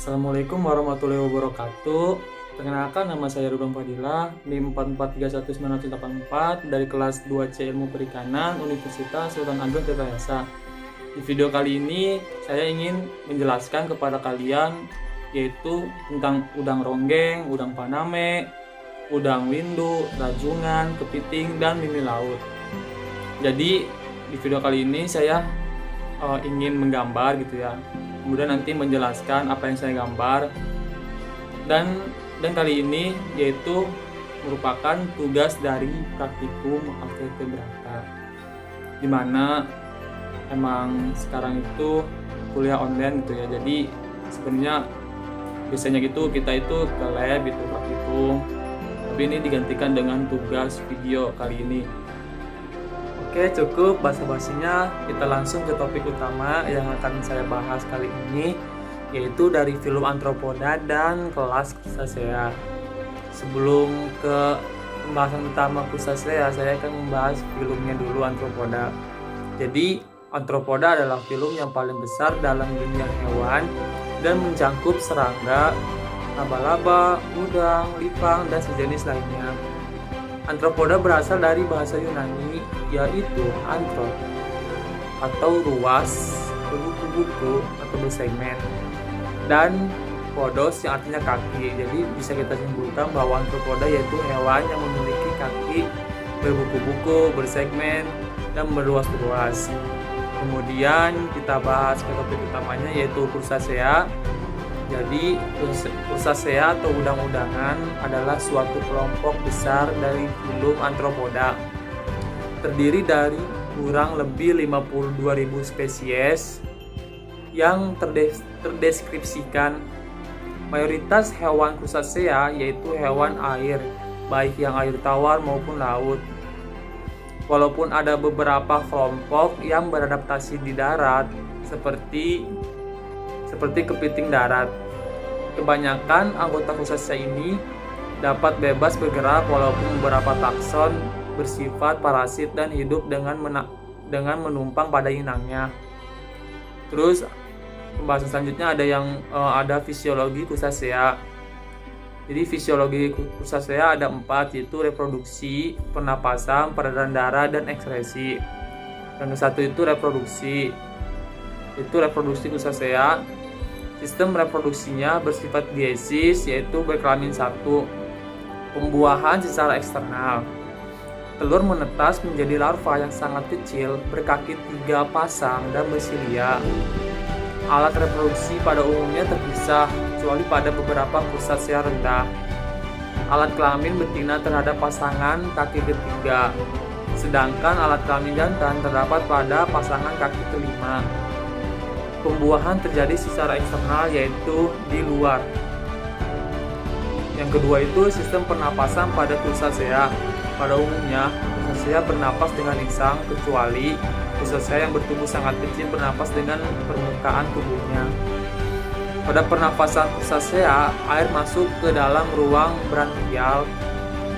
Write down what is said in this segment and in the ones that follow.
Assalamualaikum warahmatullahi wabarakatuh. Perkenalkan, nama saya Rudon Fadilah, NIM 44319984 dari kelas 2C Ilmu Perikanan Universitas Sultan Agung Tirtayasa. Di video kali ini saya ingin menjelaskan kepada kalian yaitu tentang udang ronggeng, udang paname, udang windu, rajungan, kepiting, dan mimi laut. Jadi di video kali ini saya ingin menggambar gitu ya. Kemudian nanti menjelaskan apa yang saya gambar. Dan kali ini yaitu merupakan tugas dari praktikum vertebrata. Dimana emang sekarang itu kuliah online gitu ya. Jadi sebenarnya biasanya gitu kita itu ke lab itu praktikum. Tapi ini digantikan dengan tugas video kali ini. Oke, cukup basa-basinya, kita langsung ke topik utama yang akan saya bahas kali ini, yaitu dari film Anthropoda dan kelas Crustacea. Sebelum ke pembahasan utama Crustacea, saya akan membahas filmnya dulu, Anthropoda. Jadi Anthropoda adalah film yang paling besar dalam dunia hewan dan mencakup serangga, laba-laba, udang, lipang, dan sejenis lainnya. Anthropoda berasal dari bahasa Yunani, yaitu anthrop atau ruas, berbuku-buku atau bersegmen, dan podos yang artinya kaki. Jadi bisa kita simpulkan bahwa Anthropoda yaitu hewan yang memiliki kaki berbuku-buku, bersegmen, dan berluas-luas. Kemudian kita bahas ke topik utamanya yaitu Crustacea. Jadi Crustacea atau udang-udangan adalah suatu kelompok besar dari filum Anthropoda. Terdiri dari kurang lebih 52.000 spesies yang terdeskripsikan. Mayoritas hewan Crustacea yaitu hewan air, baik yang air tawar maupun laut. Walaupun ada beberapa kelompok yang beradaptasi di darat seperti kepiting darat. Kebanyakan anggota Crustacea ini dapat bebas bergerak walaupun beberapa takson bersifat parasit dan hidup dengan menumpang pada inangnya. Terus pembahasan selanjutnya ada fisiologi Crustacea. Jadi fisiologi Crustacea ada 4, yaitu reproduksi, pernapasan, peredaran darah, dan ekskresi. Yang satu itu reproduksi. Itu reproduksi Crustacea. Sistem reproduksinya bersifat diesis, yaitu berkelamin satu. Pembuahan secara eksternal. Telur menetas menjadi larva yang sangat kecil, berkaki 3 pasang dan bersilia. Alat reproduksi pada umumnya terpisah, kecuali pada beberapa Crustacea rendah. Alat kelamin betina terhadap pasangan kaki ketiga, sedangkan alat kelamin jantan terdapat pada pasangan kaki kelima. Pembuahan terjadi secara eksternal, yaitu di luar. Yang kedua itu sistem pernapasan pada Crustacea. Pada umumnya, Crustacea bernapas dengan insang, kecuali Crustacea yang bertubuh sangat kecil bernapas dengan permukaan tubuhnya. Pada pernapasan Crustacea, air masuk ke dalam ruang branchial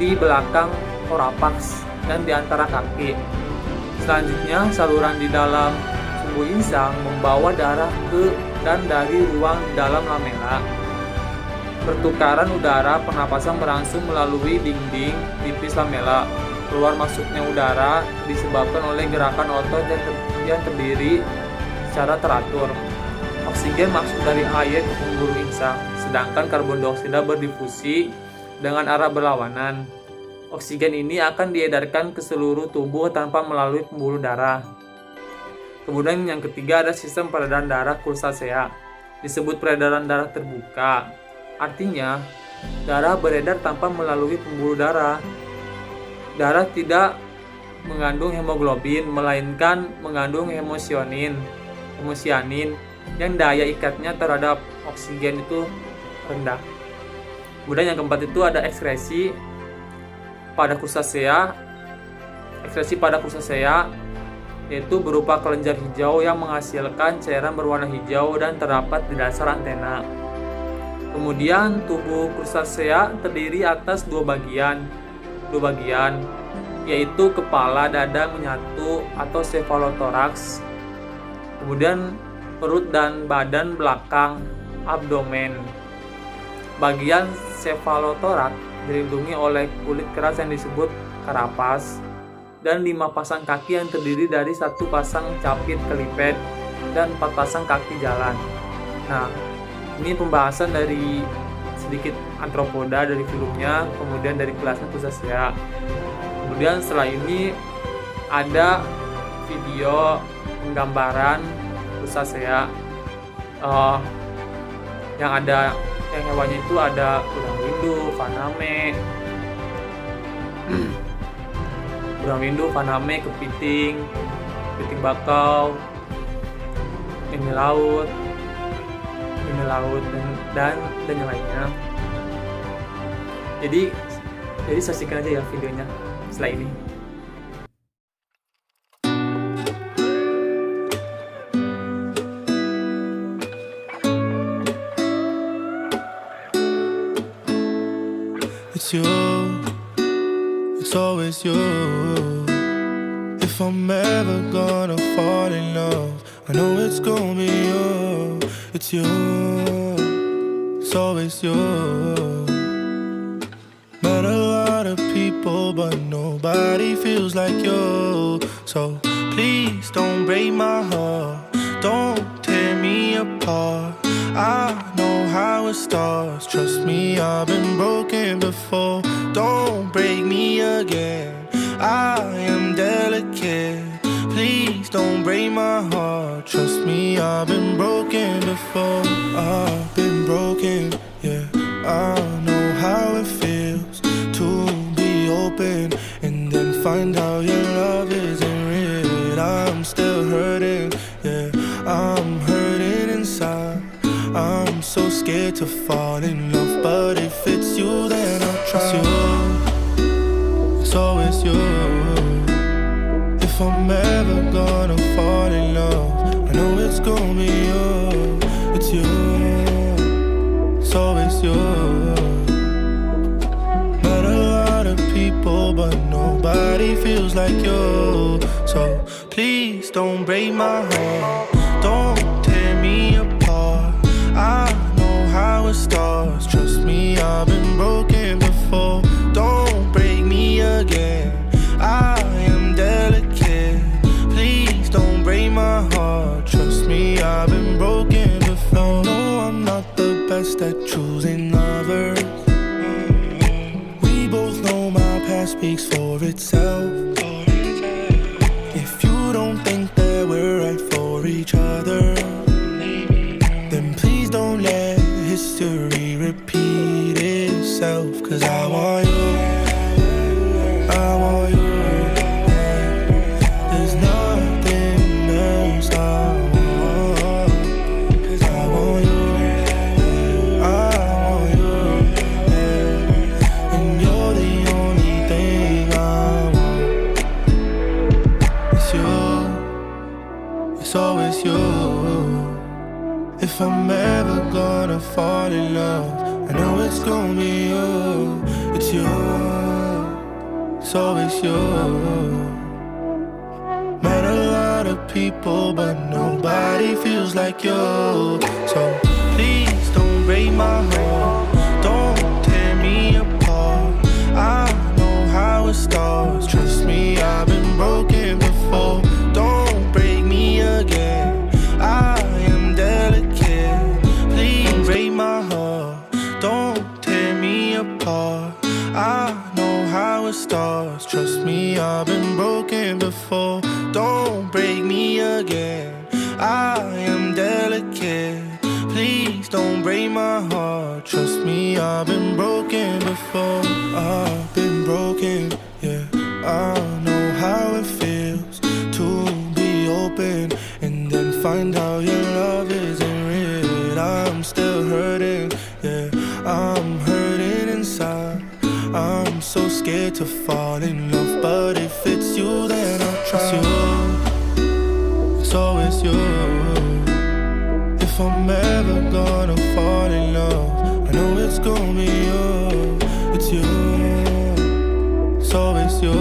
di belakang thorax dan di antara kaki. Selanjutnya, saluran di dalam tubuh insang membawa darah ke dan dari ruang dalam lamela. Pertukaran udara pernapasan berlangsung melalui dinding tipis lamela. Keluar masuknya udara disebabkan oleh gerakan otot yang terdiri secara teratur. Oksigen masuk dari air ke pembuluh insang, sedangkan karbon dioksida berdifusi dengan arah berlawanan. Oksigen ini akan diedarkan ke seluruh tubuh tanpa melalui pembuluh darah. Kemudian yang ketiga ada sistem peredaran darah Crustacea. Disebut peredaran darah terbuka. Artinya, darah beredar tanpa melalui pembuluh darah. Darah tidak mengandung hemoglobin, melainkan mengandung hemosianin yang daya ikatnya terhadap oksigen itu rendah. Kemudian yang keempat itu ada ekskresi pada Crustacea. Ekskresi pada Crustacea yaitu berupa kelenjar hijau yang menghasilkan cairan berwarna hijau dan terdapat di dasar antena. Kemudian tubuh Crustacea terdiri atas dua bagian, yaitu kepala dada menyatu atau cephalothorax. Kemudian perut dan badan belakang abdomen. Bagian sefalotorak dilindungi oleh kulit keras yang disebut karapas, dan 5 pasang kaki yang terdiri dari 1 pasang capit kelipet dan 4 pasang kaki jalan. Nah, ini pembahasan dari sedikit arthropoda dari filmnya, kemudian dari kelasnya Crustacea. Kemudian setelah ini ada video penggambaran Crustacea yang hewannya itu ada udang windu, faname, kepiting bakau, ini laut dan yang lainnya. Jadi saksikan aja ya videonya setelah ini. It's you, it's always you. If I'm ever gonna fall in love, I know it's gonna be you. It's you, it's always you. Met a lot of people, but nobody feels like you. So please don't break my heart, don't tear me apart. I know how it starts, trust me, I've been broken before. Don't break me again, I am delicate. Please don't break my heart, trust me, I've been broken before. I've been broken, yeah, I know how it feels to be open and then find out your love isn't real. I'm still hurting, yeah, I'm hurting inside. I'm so scared to fall in love, but if it's you, then I'll try. It's you, it's always you. If I'm ever gonna fall in love, I know it's gonna be you. It's you, it's always you. Met a lot of people, but nobody feels like you. So please don't break my heart, don't tear me apart. I know how it starts, trust me, I've been broken before. Don't break me again, I am delicate. Please don't break my heart, trust me, I've been broken before. No, I'm not the best at choosing lovers. We both know my past speaks for itself. If you don't think that we're right for each other, don't let history repeat itself. Cause I want you, I want you. There's nothing else I want. Cause I want you, I want you. And you're the only thing I want. It's you, it's always you. If I'm ever gonna fall in love, I know it's gonna be you. It's you, it's always you. Met a lot of people, but nobody feels like you. So please don't break my heart, don't tear me apart. I know how it starts, trust me, I've been broken before. Don't break me again, I am delicate. Please break my heart, don't tear me apart. I know how it starts, trust me, I've been broken before. Don't break me again, I am delicate. Please don't break my heart, trust me, I've been broken before. I've been broken, yeah, I know how it feels to be open and then find out your love isn't real. I'm still hurting, yeah, I'm hurting inside. I'm so scared to fall in love, but if it's you, then I'll try. It's you, it's always you. If I'm ever gonna fall in love, I know it's gonna be you. It's you, it's always you.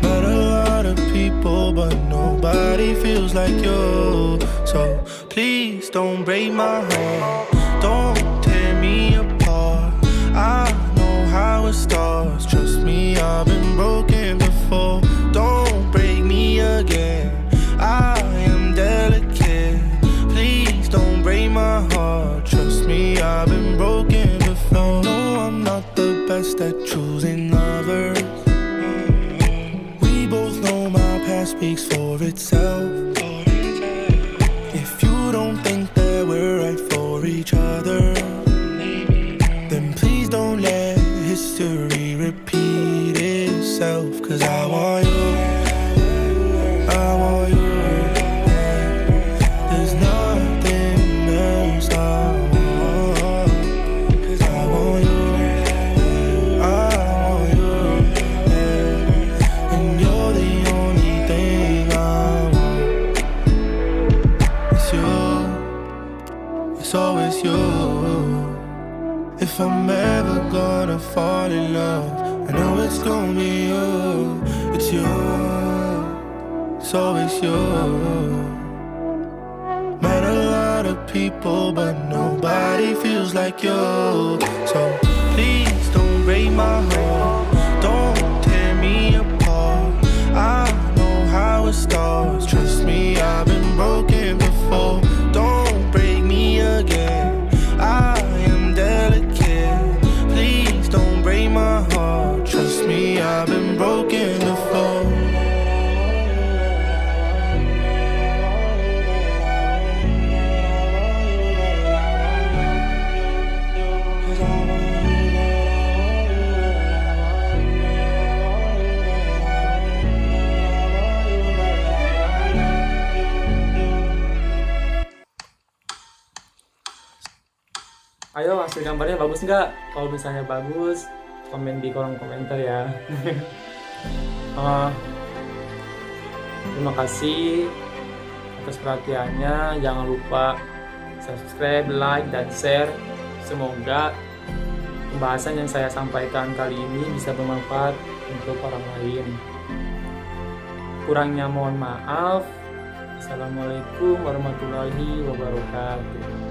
Met a lot of people, but nobody feels like you. So please don't break my heart. Don't tear me apart. I know how it starts. Trust me, I've been broken before. Don't break me again. I am delicate. Please don't break my heart. Trust me, I've been broken before. No, I'm not the best at choosing lovers. We both know my past speaks for itself. If you don't think that we're right for each other, then please don't let history repeat itself. Cause I want you, I want you. There's nothing else I want. Cause I want you, I want you. And you're the only thing I want. It's you, it's always you. If I'm ever gonna fall in love, I know it's gonna be you. It's you, it's always you. Met a lot of people, but nobody feels like you. So please don't break my heart. Don't tear me apart. I know how it starts. Trust me, I've been broken before. Don't break me again. I am delicate. Please don't break my heart. Trust me, I've been broken before. Ayo, hasil gambarnya bagus nggak? Kalau misalnya bagus, komen di kolom komentar ya. Terima kasih atas perhatiannya. Jangan lupa subscribe, like, dan share. Semoga pembahasan yang saya sampaikan kali ini bisa bermanfaat untuk orang lain. Kurangnya mohon maaf. Assalamualaikum warahmatullahi wabarakatuh.